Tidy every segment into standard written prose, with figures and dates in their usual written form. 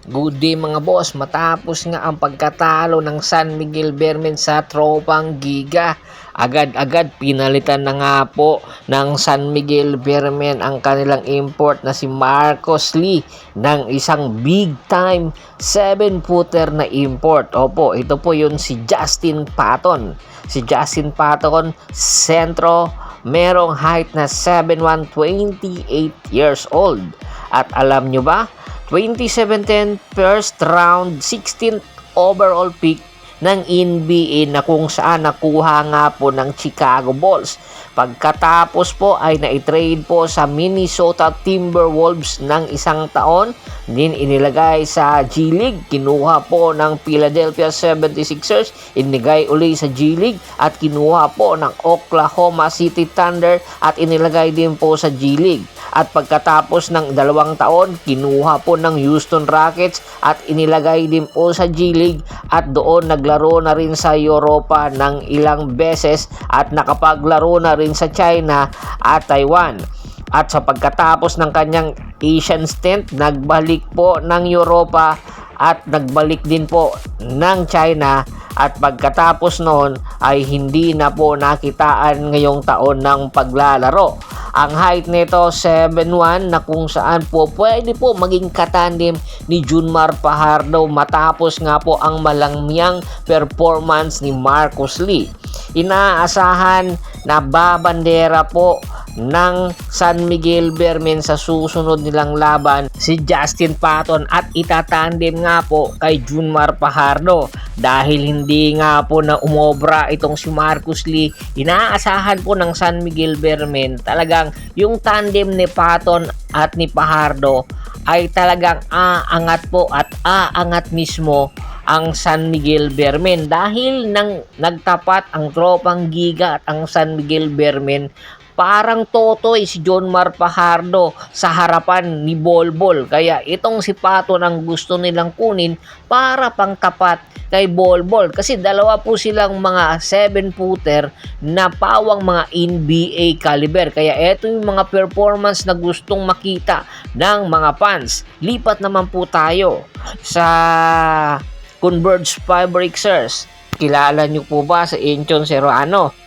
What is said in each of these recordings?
Good day mga boss, matapos nga ang pagkatalo ng San Miguel Beermen sa tropang Giga, agad-agad pinalitan na nga po ng San Miguel Beermen ang kanilang import na si Marcos Lee ng isang big time 7-footer na import. Opo, ito po yun si Justin Patton. Si Justin Patton, sentro, merong height na 7'1", 28 years old. At alam nyo ba, 2017 first round 16th overall pick ng NBA na kung saan nakuha nga po ng Chicago Bulls. Pagkatapos po ay na-trade po sa Minnesota Timberwolves ng isang taon, din inilagay sa G League, kinuha po ng Philadelphia 76ers, inigay uli sa G League at kinuha po ng Oklahoma City Thunder at inilagay din po sa G League. At pagkatapos ng 2 taon, kinuha po ng Houston Rockets at inilagay din po sa G League at doon naglaro na rin sa Europa ng ilang beses at nakapaglaro na rin sa China at Taiwan. At sa pagkatapos ng kanyang Asian stint, nagbalik po ng Europa at nagbalik din po ng China. At pagkatapos noon ay hindi na po nakitaan ngayong taon ng paglalaro. Ang height nito 7'1", na kung saan po pwede po maging katandem ni Junmar Fajardo matapos nga po ang malangyang performance ni Marcos Lee. Inaasahan na babandera po ng San Miguel Beermen sa susunod nilang laban si Justin Patton at itatandem nga po kay Junmar Fajardo. Dahil hindi nga po na umobra itong si Marcos Lee, inaasahan po ng San Miguel Beermen talagang yung tandem ni Patton at ni Fajardo ay talagang aangat po at aangat mismo ang San Miguel Beermen dahil nang nagtapat ang tropang Giga at ang San Miguel Beermen, parang totoy si Junmar Fajardo sa harapan ni Bolbol. Kaya itong si Patton ang gusto nilang kunin para pang tapat kay Bolbol. Kasi dalawa po silang mga 7-footer na pawang mga NBA caliber. Kaya ito yung mga performance na gustong makita ng mga fans. Lipat naman po tayo sa Converge Fabricers. Kilala nyo po ba si Enchon Serrano?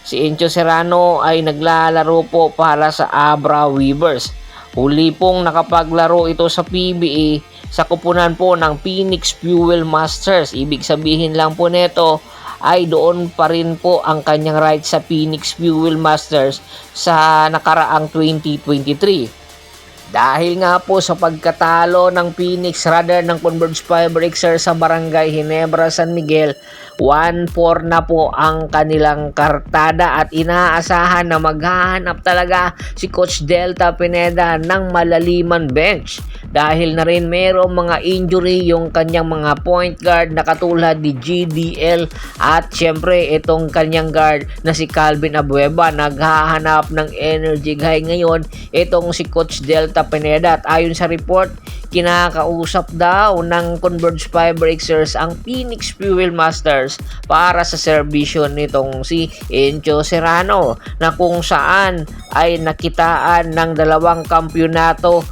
Si Encho Serrano ay naglalaro po para sa Abra Weavers. Huli pong nakapaglaro ito sa PBA sa kupunan po ng Phoenix Fuel Masters. Ibig sabihin lang po nito ay doon pa rin po ang kanyang right sa Phoenix Fuel Masters sa nakaraang 2023. Dahil nga po sa pagkatalo ng Phoenix rather ng Converge Fabricers sa Barangay Ginebra, San Miguel, 1-4 na po ang kanilang kartada at inaasahan na maghahanap talaga si Coach Delta Pineda ng malaliman bench. Dahil na rin mayroong mga injury yung kanyang mga point guard na katulad ni GDL at syempre itong kanyang guard na si Calvin Abueva naghahanap ng energy guy ngayon itong si Coach Delta Pineda. At ayon sa report, kinakausap daw ng Converge Fabricers ang Phoenix Fuel Masters para sa serbisyo nitong si Encho Serrano na kung saan ay nakitaan ng 2 kampyonato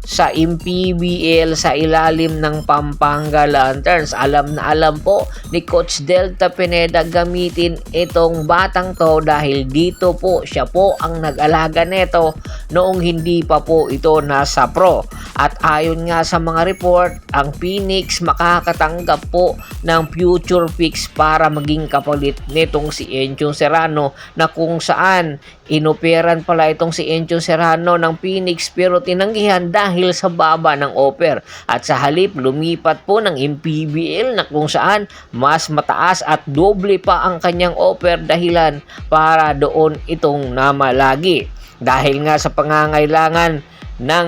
sa MPBL sa ilalim ng Pampanga Lanterns. Alam na alam po ni Coach Delta Pineda gamitin itong batang to dahil dito po siya po ang nag-alaga neto noong hindi pa po ito nasa pro. At ayon nga sa mga report, ang Phoenix makakatanggap po ng future picks para maging kapalit nitong si Encho Serrano na kung saan inoperan pala itong si Encho Serrano ng Phoenix pero tinanggihan dahil sa baba ng offer at sa halip lumipat po ng MPBL na kung saan mas mataas at doble pa ang kanyang offer dahilan para doon itong namalagi. Dahil nga sa pangangailangan ng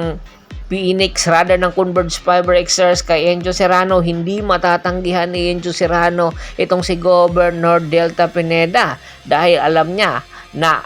Phoenix rather ng Converge Fabricers kay Encho Serrano, hindi matatanggihan ni Encho Serrano itong si Governor Delta Pineda dahil alam niya na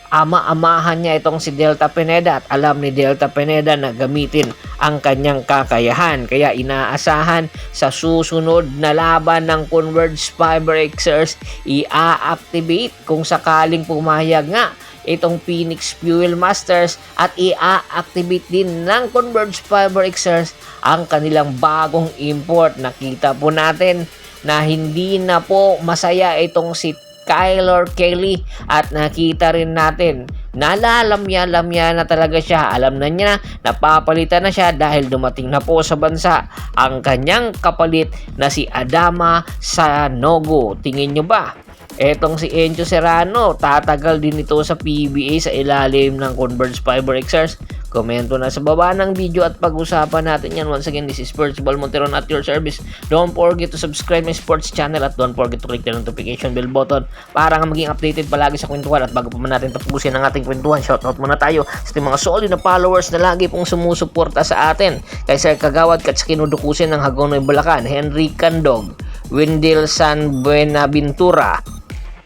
ama-amahan niya itong si Delta Pineda at alam ni Delta Pineda na gamitin ang kanyang kakayahan. Kaya inaasahan sa susunod na laban ng Converge Fabricers i-activate kung sakaling pumayag nga itong Phoenix Fuel Masters at i-activate din ng Converge Fiber Xers ang kanilang bagong import. Nakita po natin na hindi na po masaya itong si Kyler Kelly at nakita rin natin nalalamya-lamya na talaga siya. Alam na niya na napapalitan na siya dahil dumating na po sa bansa ang kanyang kapalit na si Adama Sanogo. Tingin nyo ba? Etong si Enzo Serrano, tatagal din ito sa PBA sa ilalim ng Converge Fiber Xers? Komento na sa baba ng video at pag-usapan natin yan. Once again, this is Sports Ball Monteron at your service. Don't forget to subscribe my sports channel at don't forget to click the notification bell button para nga maging updated palagi sa kwentuhan. At bago pa man natin tapusin ang ating kwentuhan, shoutout muna tayo sa mga solid na followers na lagi pong sumusuporta sa atin. Kay Sir Kagawad, Katsakin Udukusin ng Hagonoy Bulacan, Henry Candog, Wendell San Buenaventura,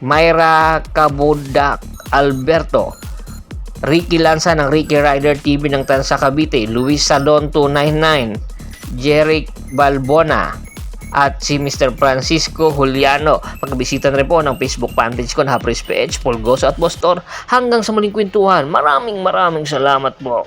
Myra Cabudak Alberto, Ricky Lanza ng Ricky Rider TV ng Tansa Cavite, Luis Salon 299, Jeric Balbona, at si Mr. Francisco Juliano. Pagkabisita na rin po ng Facebook fanpage ko na Hapris PH, Paul Goso at Bostor. Hanggang sa muling kwentuhan, maraming salamat po.